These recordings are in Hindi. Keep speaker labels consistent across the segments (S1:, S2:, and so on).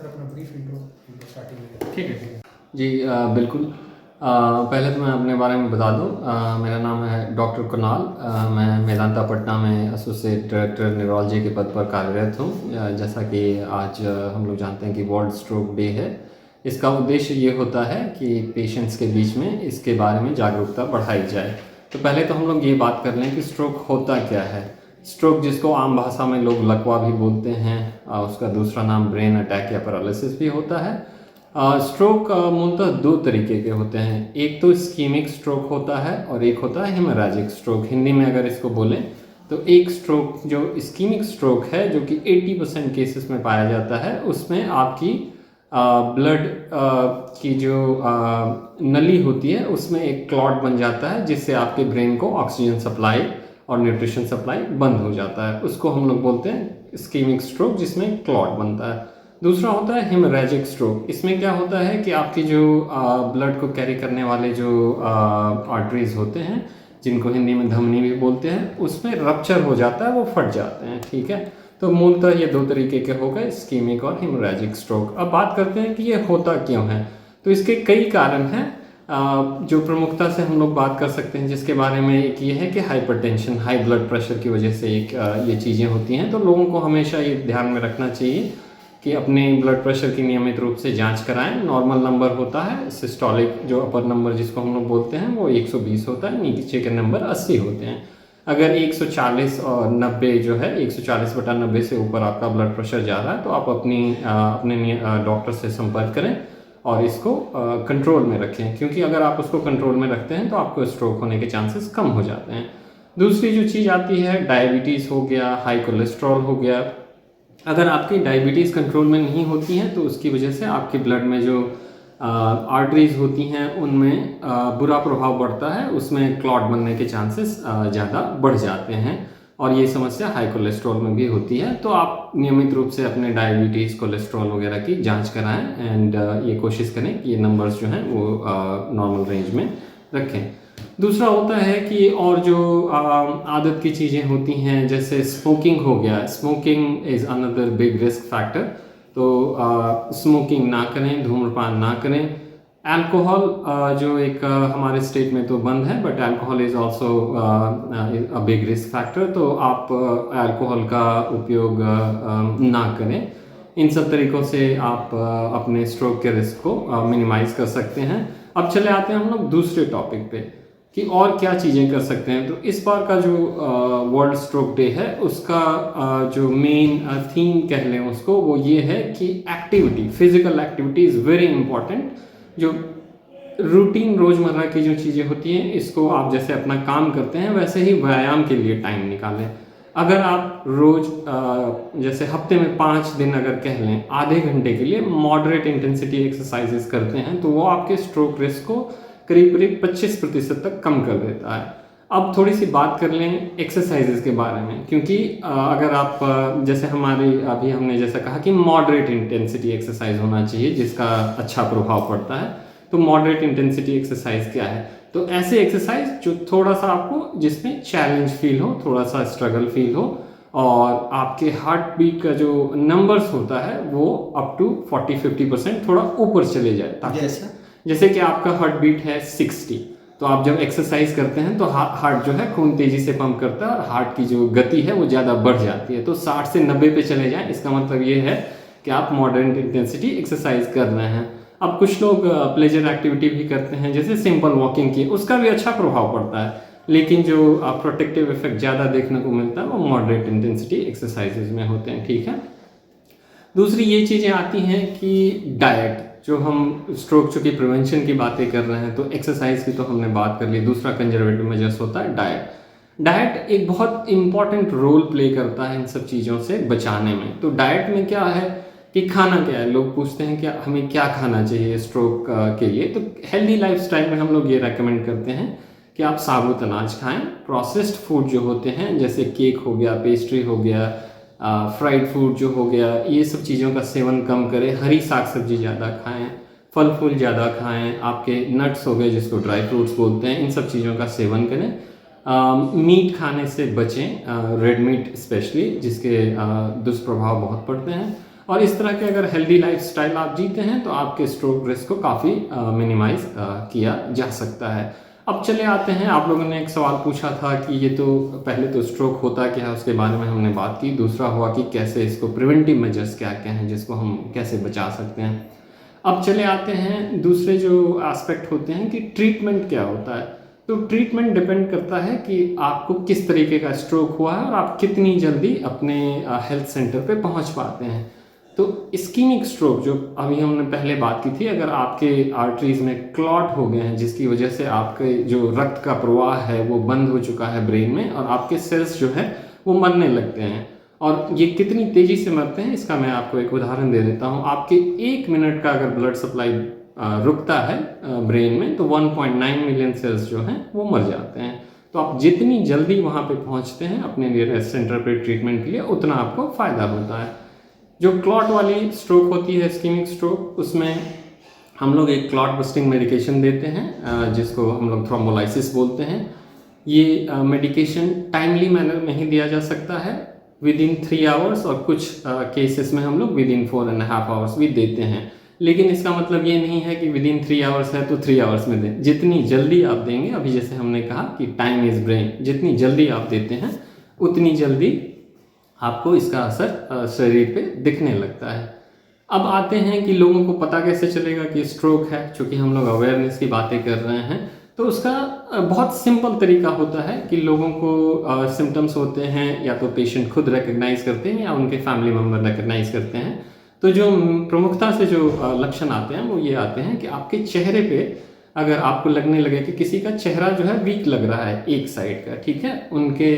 S1: सर अपना ब्रीफ इंट्रो स्टार्टिंग में।
S2: ठीक है जी। बिल्कुल। पहले तो मैं अपने बारे में बता दूं। मेरा नाम है डॉक्टर कुणाल। मैं मेदांता पटना में एसोसिएट डायरेक्टर न्यूरोलॉजी के पद पर कार्यरत हूं। जैसा कि आज हम लोग जानते हैं कि वर्ल्ड स्ट्रोक डे है। इसका उद्देश्य ये होता है कि पेशेंट्स के बीच में इसके बारे में जागरूकता बढ़ाई जाए। तो पहले तो हम लोग ये बात कर लें कि स्ट्रोक होता क्या है। स्ट्रोक, जिसको आम भाषा में लोग लकवा भी बोलते हैं, उसका दूसरा नाम ब्रेन अटैक या पैरालिसिस भी होता है। स्ट्रोक मूलतः दो तरीके के होते हैं। एक तो इस्कीमिक स्ट्रोक होता है और एक होता है हेमोरेजिक स्ट्रोक। हिंदी में अगर इसको बोलें तो एक स्ट्रोक जो इस्कीमिक स्ट्रोक है, जो कि 80% केसेस में पाया जाता है, उसमें आपकी ब्लड की जो नली होती है उसमें एक क्लॉट बन जाता है, जिससे आपके ब्रेन को ऑक्सीजन सप्लाई और न्यूट्रिशन सप्लाई बंद हो जाता है। उसको हम लोग बोलते हैं इस्कीमिक स्ट्रोक, जिसमें क्लॉट बनता है। दूसरा होता है हेमोरेजिक स्ट्रोक। इसमें क्या होता है कि आपकी जो ब्लड को कैरी करने वाले जो आर्टरीज होते हैं, जिनको हिंदी में धमनी भी बोलते हैं, उसमें रप्चर हो जाता है, वो फट जाते हैं। ठीक है, तो मूलतः ये दो तरीके के हो गए, इस्कीमिक और हेमोरेजिक स्ट्रोक। अब बात करते हैं कि ये होता क्यों है। तो इसके कई कारण हैं। जो प्रमुखता से हम लोग बात कर सकते हैं, जिसके बारे में एक ये है कि हाइपरटेंशन, हाई ब्लड प्रेशर की वजह से एक ये चीज़ें होती हैं। तो लोगों को हमेशा ये ध्यान में रखना चाहिए कि अपने ब्लड प्रेशर की नियमित रूप से जांच कराएं। नॉर्मल नंबर होता है, सिस्टोलिक जो अपर नंबर जिसको हम लोग बोलते हैं, वो 120 होता है, नीचे के नंबर 80 होते हैं। अगर 140 और 90 जो है, 140/90 से ऊपर आपका ब्लड प्रेशर जा रहा है, तो आप अपने डॉक्टर से संपर्क करें और इसको कंट्रोल में रखें, क्योंकि अगर आप उसको कंट्रोल में रखते हैं तो आपको स्ट्रोक होने के चांसेस कम हो जाते हैं। दूसरी जो चीज़ आती है, डायबिटीज़ हो गया, हाई कोलेस्ट्रॉल हो गया। अगर आपकी डायबिटीज़ कंट्रोल में नहीं होती हैं तो उसकी वजह से आपके ब्लड में जो आर्टरीज होती हैं उनमें बुरा प्रभाव पड़ता है, उसमें क्लॉट बनने के चांसेस ज़्यादा बढ़ जाते हैं, और ये समस्या हाई कोलेस्ट्रॉल में भी होती है। तो आप नियमित रूप से अपने डायबिटीज़, कोलेस्ट्रॉल वगैरह की जांच कराएं एंड ये कोशिश करें कि ये नंबर्स जो हैं वो नॉर्मल रेंज में रखें। दूसरा होता है कि और जो आदत की चीज़ें होती हैं, जैसे स्मोकिंग हो गया। Smoking is another big risk factor. तो स्मोकिंग ना करें, धूम्रपान ना करें। अल्कोहल जो एक हमारे स्टेट में तो बंद है, but alcohol is also a big risk factor. तो आप अल्कोहल का उपयोग ना करें। इन सब तरीक़ों से आप अपने स्ट्रोक के रिस्क को मिनिमाइज़ कर सकते हैं। अब चले आते हैं हम लोग दूसरे टॉपिक पे कि और क्या चीज़ें कर सकते हैं। तो इस बार का जो वर्ल्ड स्ट्रोक डे है, उसका जो मेन थीम कह लें उसको, वो ये है कि activity, physical activity is very important. जो रूटीन रोज़मर्रा की जो चीज़ें होती हैं, इसको आप जैसे अपना काम करते हैं वैसे ही व्यायाम के लिए टाइम निकालें। अगर आप रोज़ जैसे हफ्ते में 5 दिन अगर कह लें, आधे घंटे के लिए मॉडरेट इंटेंसिटी एक्सरसाइजेस करते हैं, तो वो आपके स्ट्रोक रिस्क को करीब करीब 25% तक कम कर देता है। अब थोड़ी सी बात कर लें एक्सरसाइजेस के बारे में, क्योंकि अगर आप जैसे अभी हमने जैसा कहा कि मॉडरेट इंटेंसिटी एक्सरसाइज होना चाहिए जिसका अच्छा प्रभाव पड़ता है। तो मॉडरेट इंटेंसिटी एक्सरसाइज क्या है? तो ऐसे एक्सरसाइज जो थोड़ा सा आपको, जिसमें चैलेंज फील हो, थोड़ा सा स्ट्रगल फील हो, और आपके हार्ट बीट का जो नंबर्स होता है वो अप टू 40-50% थोड़ा ऊपर चले जाए, ताकि जैसे कि आपका हार्ट बीट है 60, तो आप जब एक्सरसाइज करते हैं तो हार्ट जो है खून तेजी से पंप करता है और हार्ट की जो गति है वो ज़्यादा बढ़ जाती है। तो 60 से 90 पे चले जाएं, इसका मतलब ये है कि आप मॉडरेट इंटेंसिटी एक्सरसाइज कर रहे हैं। अब कुछ लोग प्लेजर एक्टिविटी भी करते हैं, जैसे सिंपल वॉकिंग की, उसका भी अच्छा प्रभाव पड़ता है, लेकिन जो प्रोटेक्टिव इफेक्ट ज़्यादा देखने को मिलता है वो मॉडरेट इंटेंसिटी एक्सरसाइजेज में होते हैं। ठीक है, दूसरी ये चीज़ें आती हैं कि डाइट, जो हम स्ट्रोक चूँकि प्रिवेंशन की बातें कर रहे हैं, तो एक्सरसाइज की तो हमने बात कर ली। दूसरा कंजर्वेटिव मेजर्स होता है डाइट। डाइट एक बहुत इंपॉर्टेंट रोल प्ले करता है इन सब चीज़ों से बचाने में। तो डाइट में क्या है कि खाना क्या है, लोग पूछते हैं कि हमें क्या खाना चाहिए स्ट्रोक के लिए। तो हेल्दी लाइफस्टाइल में हम लोग ये रेकमेंड करते हैं कि आप साबुत अनाज खाएं। प्रोसेस्ड फूड जो होते हैं, जैसे केक हो गया, पेस्ट्री हो गया, फ्राइड फूड जो हो गया, ये सब चीज़ों का सेवन कम करें। हरी साग सब्जी ज़्यादा खाएं, फल फूल ज़्यादा खाएं। आपके नट्स हो गए, जिसको ड्राई फ्रूट्स बोलते हैं, इन सब चीज़ों का सेवन करें। मीट खाने से बचें, रेड मीट स्पेशली, जिसके दुष्प्रभाव बहुत पड़ते हैं। और इस तरह के अगर हेल्दी लाइफस्टाइल आप जीते हैं तो आपके स्ट्रोक रिस्क को काफ़ी मिनिमाइज किया जा सकता है। अब चले आते हैं, आप लोगों ने एक सवाल पूछा था कि ये तो पहले तो स्ट्रोक होता क्या है उसके बारे में हमने बात की, दूसरा हुआ कि कैसे इसको प्रिवेंटिव मेजर्स क्या क्या हैं जिसको हम कैसे बचा सकते हैं। अब चले आते हैं दूसरे जो एस्पेक्ट होते हैं कि ट्रीटमेंट क्या होता है। तो ट्रीटमेंट डिपेंड करता है कि आपको किस तरीके का स्ट्रोक हुआ है और आप कितनी जल्दी अपने हेल्थ सेंटर पे पहुंच पाते हैं। तो इस्कीमिक स्ट्रोक जो अभी हमने पहले बात की थी, अगर आपके आर्टरीज में क्लॉट हो गए हैं जिसकी वजह से आपके जो रक्त का प्रवाह है वो बंद हो चुका है ब्रेन में और आपके सेल्स जो है वो मरने लगते हैं। और ये कितनी तेज़ी से मरते हैं इसका मैं आपको एक उदाहरण दे देता हूँ। आपके 1 मिनट का अगर ब्लड सप्लाई रुकता है ब्रेन में तो 1.9 मिलियन सेल्स जो हैं वो मर जाते हैं। तो आप जितनी जल्दी वहाँ पे पहुँचते हैं अपने नियरेस्ट सेंटर पे ट्रीटमेंट के लिए उतना आपको फ़ायदा होता है। जो क्लॉट वाली स्ट्रोक होती है इस्कीमिक स्ट्रोक, उसमें हम लोग एक क्लॉट बस्टिंग मेडिकेशन देते हैं जिसको हम लोग थ्रोम्बोलाइसिस बोलते हैं। ये मेडिकेशन टाइमली मैनर में ही दिया जा सकता है विद इन 3 आवर्स और कुछ केसेस में हम लोग विद इन 4.5 आवर्स भी देते हैं। लेकिन इसका मतलब ये नहीं है कि विद इन 3 आवर्स है तो 3 आवर्स में दें। जितनी जल्दी आप देंगे, अभी जैसे हमने कहा कि टाइम इज़ ब्रेन, जितनी जल्दी आप देते हैं उतनी जल्दी आपको इसका असर शरीर पे दिखने लगता है। अब आते हैं कि लोगों को पता कैसे चलेगा कि स्ट्रोक है, चूँकि हम लोग अवेयरनेस की बातें कर रहे हैं तो उसका बहुत सिंपल तरीका होता है कि लोगों को सिम्टम्स होते हैं या तो पेशेंट खुद रिकग्नाइज करते हैं या उनके फैमिली मेम्बर रिकग्नाइज करते हैं। तो जो प्रमुखता से जो लक्षण आते हैं वो ये आते हैं कि आपके चेहरे पे अगर आपको लगने लगे कि किसी का चेहरा जो है वीक लग रहा है एक साइड का, ठीक है, उनके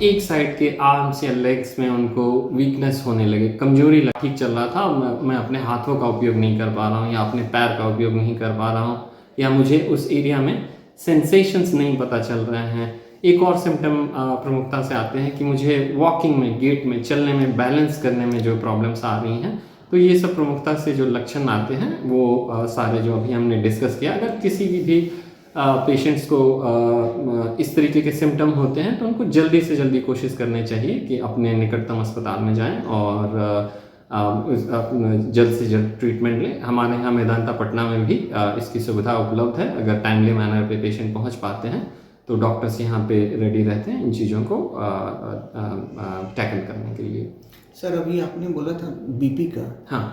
S2: एक साइड के आर्म्स या लेग्स में उनको वीकनेस होने लगे, कमजोरी ठीक चल रहा था, मैं अपने हाथों का उपयोग नहीं कर पा रहा हूँ या अपने पैर का उपयोग नहीं कर पा रहा हूँ या मुझे उस एरिया में सेंसेशंस नहीं पता चल रहे हैं। एक और सिम्टम प्रमुखता से आते हैं कि मुझे वॉकिंग में, गेट में, चलने में, बैलेंस करने में जो प्रॉब्लम्स आ रही हैं। तो ये सब प्रमुखता से जो लक्षण आते हैं वो सारे जो अभी हमने डिस्कस किया। अगर किसी भी पेशेंट्स को इस तरीके के सिम्टम होते हैं तो उनको जल्दी से जल्दी कोशिश करनी चाहिए कि अपने निकटतम अस्पताल में जाएं और जल्द से जल्द ट्रीटमेंट लें। हमारे यहाँ मेदांता पटना में भी इसकी सुविधा उपलब्ध है। अगर टाइमली मैनर पे पेशेंट पहुँच पाते हैं तो डॉक्टर्स यहाँ पे रेडी रहते हैं इन चीज़ों को टैकल करने के लिए।
S1: सर अभी आपने बोला था बीपी का।
S2: हाँ,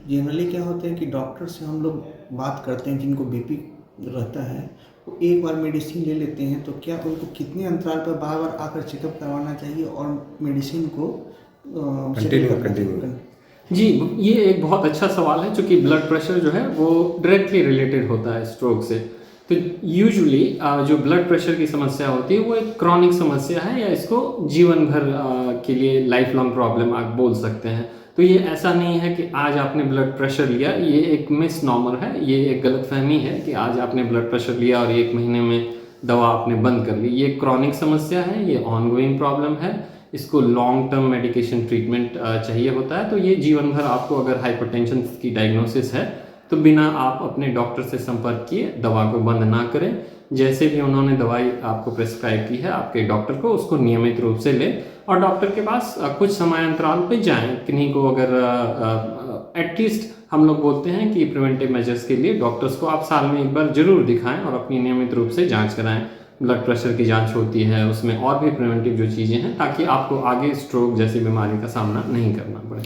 S1: जनरली क्या होता है कि डॉक्टर से हम लोग बात करते हैं जिनको बीपी रहता है वो एक बार मेडिसिन ले लेते हैं, तो क्या उनको कितने अंतराल पर बार बार आकर चेकअप करवाना चाहिए और मेडिसिन को
S2: कंटिन्यू? जी, ये एक बहुत अच्छा सवाल है, क्योंकि ब्लड प्रेशर जो है वो डायरेक्टली रिलेटेड होता है स्ट्रोक से। तो यूजुअली जो ब्लड प्रेशर की समस्या होती है वो एक क्रॉनिक समस्या है या इसको जीवन भर के लिए लाइफ लॉन्ग प्रॉब्लम आप बोल सकते हैं। तो ये ऐसा नहीं है कि आज आपने ब्लड प्रेशर लिया, ये एक मिस नॉर्मल है, ये एक गलतफहमी है कि आज आपने ब्लड प्रेशर लिया और 1 महीने में दवा आपने बंद कर ली। ये क्रॉनिक समस्या है, ये ऑनगोइंग प्रॉब्लम है, इसको लॉन्ग टर्म मेडिकेशन ट्रीटमेंट चाहिए होता है। तो ये जीवन भर आपको अगर हाइपरटेंशन की डायग्नोसिस है तो बिना आप अपने डॉक्टर से संपर्क किए दवा को बंद ना करें। जैसे भी उन्होंने दवाई आपको प्रेस्क्राइब की है आपके डॉक्टर को, उसको नियमित रूप से लें और डॉक्टर के पास कुछ समयांतराल पे जाएं। किन्हीं को अगर एटलीस्ट हम लोग बोलते हैं कि प्रिवेंटिव मेजर्स के लिए डॉक्टर्स को आप साल में एक बार जरूर दिखाएं और अपनी नियमित रूप से जांच कराएं। ब्लड प्रेशर की जांच होती है, उसमें और भी प्रिवेंटिव जो चीज़ें हैं ताकि आपको आगे स्ट्रोक जैसी बीमारी का सामना नहीं करना पड़े।